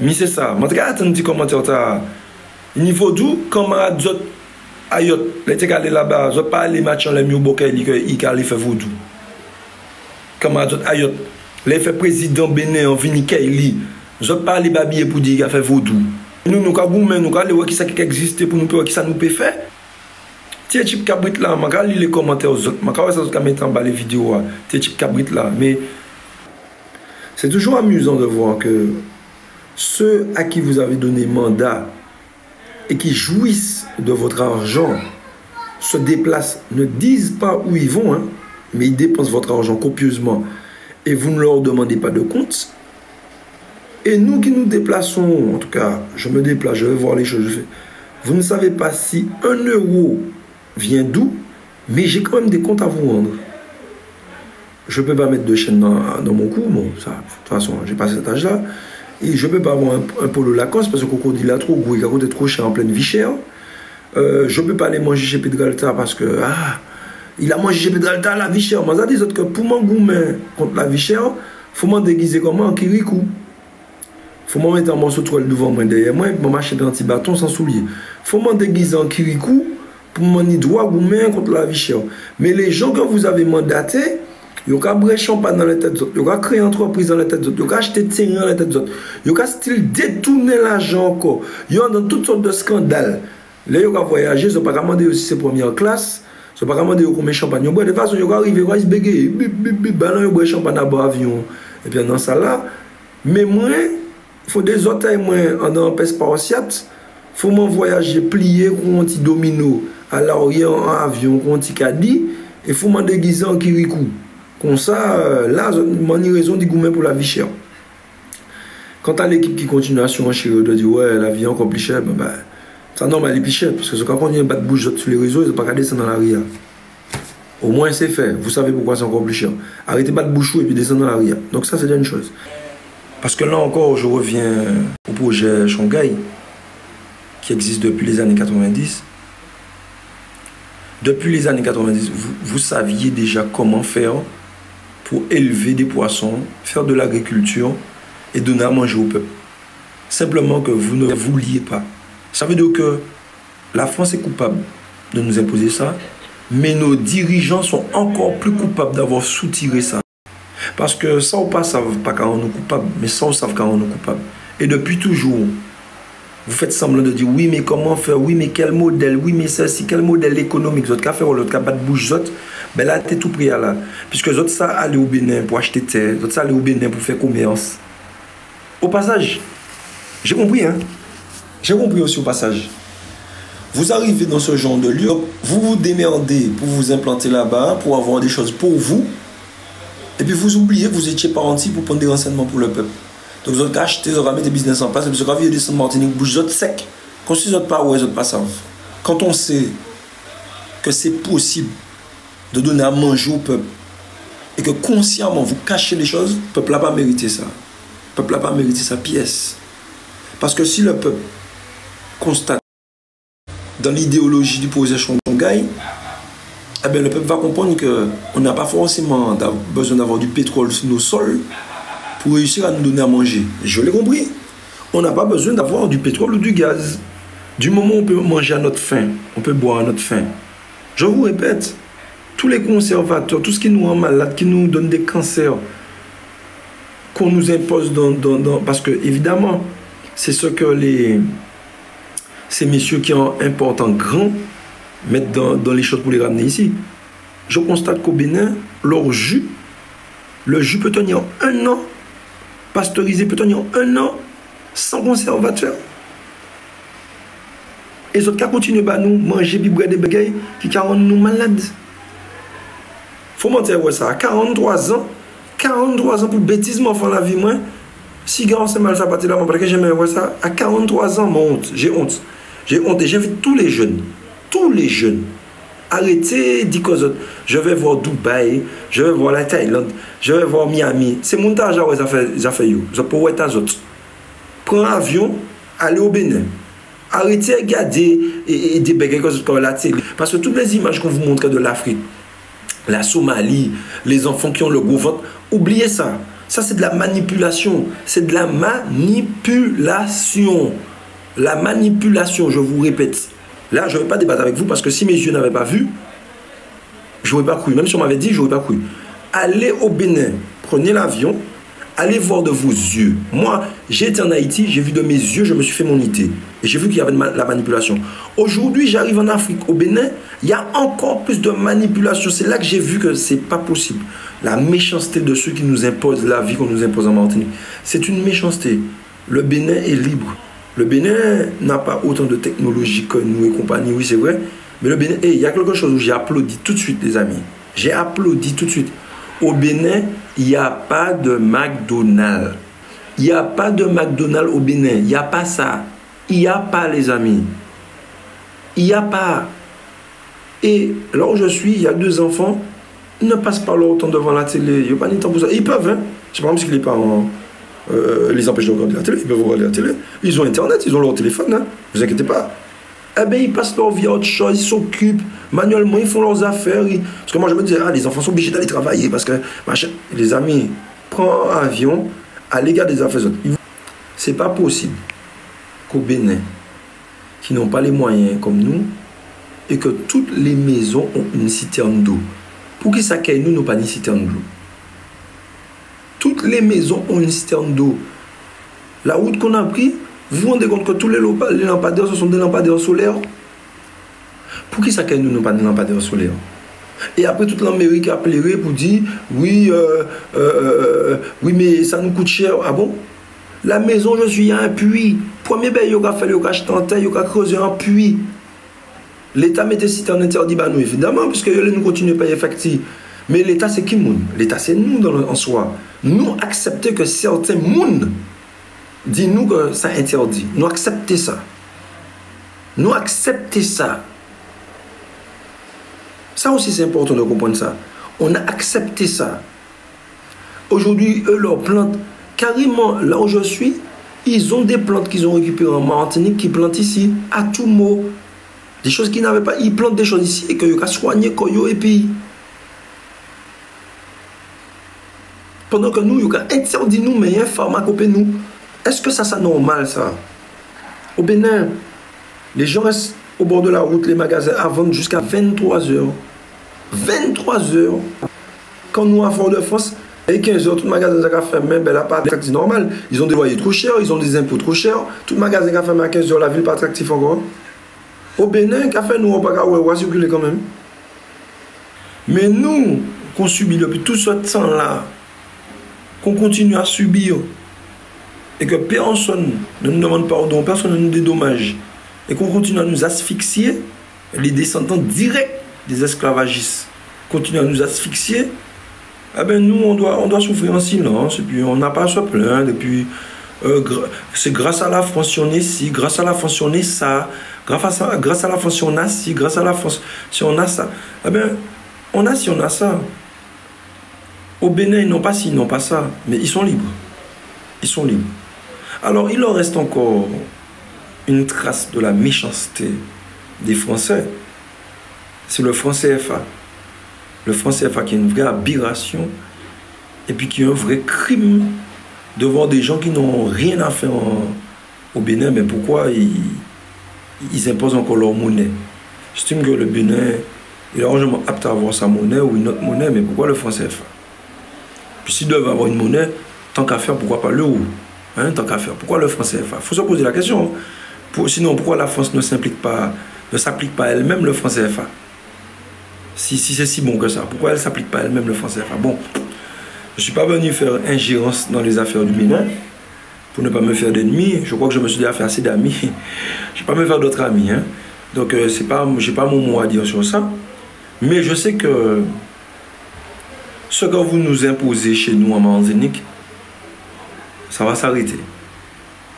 Mais c'est ça. Je vais attendre des commentaires. Niveau d'où, camarades, ayot, les gens qui sont là-bas, je ne vais pas aller matcher les mieux bokeh, ils allaient faire vaudou. Camarades, ayot, les fait président Bénin, en vini Kaili, je ne vais pas aller babiller pour dire qu'il a fait vaudou. Nous, nous allons voir qui ça qui existe pour nous, qui ça nous peut faire. Tiens, type cabrit là, je vais lire les commentaires aux autres, je vais mettre en bas les vidéos. Tiens, type cabrit là, mais c'est toujours amusant de voir que ceux à qui vous avez donné mandat et qui jouissent de votre argent se déplacent, ne disent pas où ils vont, hein, mais ils dépensent votre argent copieusement et vous ne leur demandez pas de compte. Et nous qui nous déplaçons, en tout cas, je me déplace, je vais voir les choses, vous ne savez pas si 1 euro vient d'où, mais j'ai quand même des comptes à vous rendre. Je ne peux pas mettre de chaîne dans mon cou, bon, ça, de toute façon, j'ai passé cet âge-là. Et je ne peux pas avoir un polo Lacoste parce que le crocodile a trop gros, il a coûté trop cher en pleine vie chère. Je ne peux pas aller manger chez Pedralta parce que, il a mangé chez Pedralta la vie chère. Moi, ça dit que pour m'engoumer contre la vie chère, il faut m'en déguiser comme en kirikou. Il faut m'en mettre un morceau de toile devant moi, derrière moi, et puis m'acheter un petit bâton sans soulier. Il faut m'en déguiser en kirikou pour m'en droit goumer contre la vie chère. Mais les gens que vous avez mandatés, ils ont brûlé champagne dans les têtes d'autres, ils ont créé une entreprise dans les têtes d'autres, ils ont acheté terrain dans les têtes d'autres, ils ont style détourné l'argent encore, ils ont dans toutes sortes de scandales. Là, ils ont voyagé, ils n'ont pas demandé aussi ses premières classes, ils n'ont pas demandé combien de champagne. De toute façon, ils ont arrivé, ils ont bégayé, ils ont champagne à bord avion. Et puis dans ça là, mais moi, il faut des hôtels, moi, en peste spartiate, il faut m'en voyager, plier, un petit domino à l'arrière en avion, un petit caddie, et il faut m'en déguiser en kirikou. Comme ça, là, mon raison de gourmet pour la vie chère. Quant à l'équipe qui continue à surenchir de dire ouais, la vie est encore plus chère, ben, c'est normal, elle est plus chère. Parce que quand on vient battre bouche sur les réseaux, ils n'ont pas qu'à descendre dans la ria. Au moins, c'est fait. Vous savez pourquoi c'est encore plus cher. Arrêtez pas de boucher et puis descendre dans la ria. Donc, ça, c'est déjà une chose. Parce que là encore, je reviens au projet Shanghai, qui existe depuis les années 90. Depuis les années 90, vous saviez déjà comment faire pour élever des poissons, faire de l'agriculture et donner à manger au peuple. Simplement que vous ne vouliez pas. Ça veut dire que la France est coupable de nous imposer ça, mais nos dirigeants sont encore plus coupables d'avoir soutiré ça. Parce que ça ou pas savent pas quand on est coupable, mais ça ou savent quand on est coupable. Et depuis toujours, vous faites semblant de dire oui, mais comment faire, oui, mais quel modèle, oui, mais ceci, quel modèle économique, vous avez fait ou l'autre, battre bouche, ben là, t'es tout pris à là. Puisque vous ça aller au Bénin pour acheter terre, vous ça aller au Bénin pour faire commerce. Au passage, j'ai compris, hein. J'ai compris aussi au passage. Vous arrivez dans ce genre de lieu, vous vous démerdez pour vous implanter là-bas, pour avoir des choses pour vous, et puis vous oubliez que vous étiez parenti pour prendre des renseignements pour le peuple. Donc vous avez acheté, vous avez mis des business en place, et puis vous avez des Martinique, bouge vous sec. Quand vous n'êtes pas, vous n'êtes pas savent. Quand on sait que c'est possible de donner à manger au peuple, et que consciemment vous cachez les choses, le peuple n'a pas mérité ça. Le peuple n'a pas mérité sa pièce. Parce que si le peuple constate dans l'idéologie du projet Shanghai, eh bien, le peuple va comprendre qu'on n'a pas forcément besoin d'avoir du pétrole sur nos sols pour réussir à nous donner à manger. Je l'ai compris. On n'a pas besoin d'avoir du pétrole ou du gaz. Du moment où on peut manger à notre faim, on peut boire à notre faim. Je vous répète, tous les conservateurs, tout ce qui nous rend malade, qui nous donne des cancers, qu'on nous impose parce que, évidemment, c'est ce que ces messieurs qui en important grand mettent dans les choses pour les ramener ici. Je constate qu'au Bénin, leur jus, le jus peut tenir 1 an, pasteurisé peut tenir 1 an, sans conservateur. Et les autres cas continuent à nous manger, bibrer des bagailles qui rendent nous malades. Faut mentir, ouais, ça, à 43 ans pour bêtise, m'en la vie, moi. Si gars, c'est mal ça, partir là, parce que j'aime voir ça. À 43 ans, mon honte, j'ai honte. J'ai honte et j'invite tous les jeunes, arrêtez, dites aux autres, je vais voir Dubaï, je vais voir la Thaïlande, je vais voir Miami. C'est mon montage, ça fait you. Ça peut être aux autres. Prends un avion, allez au Bénin. Arrêtez de regarder et des bagages comme la télé. Parce que toutes les images qu'on vous montre de l'Afrique, la Somalie, les enfants qui ont le gros ventre, oubliez ça. Ça, c'est de la manipulation. C'est de la manipulation. La manipulation, je vous répète. Là, je ne vais pas débattre avec vous parce que si mes yeux n'avaient pas vu, je n'aurais pas cru. Même si on m'avait dit, je n'aurais pas cru. Allez au Bénin, prenez l'avion, allez voir de vos yeux. Moi, j'ai été en Haïti, j'ai vu de mes yeux, je me suis fait mon idée. Et j'ai vu qu'il y avait de la manipulation. Aujourd'hui, j'arrive en Afrique, au Bénin, il y a encore plus de manipulation. C'est là que j'ai vu que ce n'est pas possible. La méchanceté de ceux qui nous imposent la vie qu'on nous impose en Martinique. C'est une méchanceté. Le Bénin est libre. Le Bénin n'a pas autant de technologie que nous et compagnie, oui c'est vrai. Mais le Bénin, il y a quelque chose où j'ai applaudi tout de suite les amis. J'ai applaudi tout de suite. Au Bénin, il n'y a pas de McDonald's. Il n'y a pas de McDonald's au Bénin. Il n'y a pas ça. Il n'y a pas les amis. Il n'y a pas. Et là où je suis, il y a 2 enfants. Ils ne passent pas leur temps devant la télé. Il n'y a pas ni temps pour ça. Ils peuvent, hein. C'est pas parce que les parents les empêchent de regarder la télé. Ils peuvent regarder la télé. Ils ont Internet, ils ont leur téléphone. Hein. Ne vous inquiétez pas. Eh bien, ils passent leur vie à autre chose. Ils s'occupent. Manuellement, ils font leurs affaires. Parce que moi, je me disais, les enfants sont obligés d'aller travailler. Parce que, machin. Les amis, prends un avion, allez garder des affaires. C'est pas possible qu'au Bénin, qui n'ont pas les moyens comme nous, et que toutes les maisons ont une citerne d'eau. Pour qui ça qu'elle nous n'a pas une citerne d'eau? Toutes les maisons ont une citerne d'eau. La route qu'on a pris, vous vous rendez compte que tous les lampadaires, ce sont des lampadaires solaires? Pour qui ça qu'elle nous n'a pas de lampadaires solaires? Et après, toute l'Amérique a pleuré pour dire, oui, oui, mais ça nous coûte cher. Ah bon? La maison, je suis à un puits. Premier, ben, il y a fait le cache tenté, il y a creusé un puits. L'État mettait citerne interdit, bah nous, évidemment, puisque nous continuons à payer facture. Mais l'État, c'est qui moun? L'État, c'est nous en soi. Nous accepter que certains moun disent nous que ça interdit. Nous accepter ça. Nous accepter ça. Ça aussi, c'est important de comprendre ça. On a accepté ça. Aujourd'hui, eux, leurs plantes, carrément, là où je suis, ils ont des plantes qu'ils ont récupérées en Martinique qui plantent ici, à tout mot. Des choses qu'ils n'avaient pas. Ils plantent des choses ici et qu'ils ont soigné et puis. Pendant que nous, ils ont interdit nous, mais il y a un pharmacopée nous. Est-ce que ça, c'est normal, ça? Au Bénin, les gens restent au bord de la route, les magasins, à vendre jusqu'à 23 h. 23 h. Quand nous, à Fort-de-France, et 15 h, tout le magasin a fermé, ben là, pas attractif normal. Ils ont des loyers trop chers, ils ont des impôts trop chers. Tout le magasin a fermé à 15 h, la ville pas attractive encore. Au Bénin, café, nous, on va circuler quand même. Mais nous, qu'on subit depuis tout ce temps-là, qu'on continue à subir, et que personne ne nous demande pardon, personne ne nous dédommage, et qu'on continue à nous asphyxier, les descendants directs des esclavagistes continuent à nous asphyxier, eh ben nous, on doit souffrir en silence, et puis on n'a pas à se plaindre, et puis c'est grâce à la France si on est ci, grâce à la France si on est ça, grâce à la France si on a ci, grâce à la France si on a ça. Eh bien, on a ci, on a ça. Au Bénin, ils n'ont pas ci, ils n'ont pas ça, mais ils sont libres. Ils sont libres. Alors, il leur reste encore une trace de la méchanceté des Français. C'est le franc CFA. Le franc CFA qui est une vraie aberration et puis qui est un vrai crime de voir des gens qui n'ont rien à faire au Bénin, mais pourquoi ils imposent encore leur monnaie? J'estime que le Bénin est largement apte à avoir sa monnaie ou une autre monnaie, mais pourquoi le franc CFA? Puis s'ils doivent avoir une monnaie, tant qu'à faire, pourquoi pas l'euro? Hein, tant qu'à faire, pourquoi le franc CFA? Il faut se poser la question. Sinon, pourquoi la France ne s'applique pas elle-même le franc CFA? Si c'est si bon que ça, pourquoi elle ne s'applique pas elle-même le franc CFA? Bon, je ne suis pas venu faire ingérence dans les affaires du Bénin pour ne pas me faire d'ennemis. Je crois que je me suis déjà fait assez d'amis. Je ne vais pas me faire d'autres amis. Hein. Donc, je n'ai pas mon mot à dire sur ça. Mais je sais que ce que vous nous imposez chez nous en Martinique, ça va s'arrêter.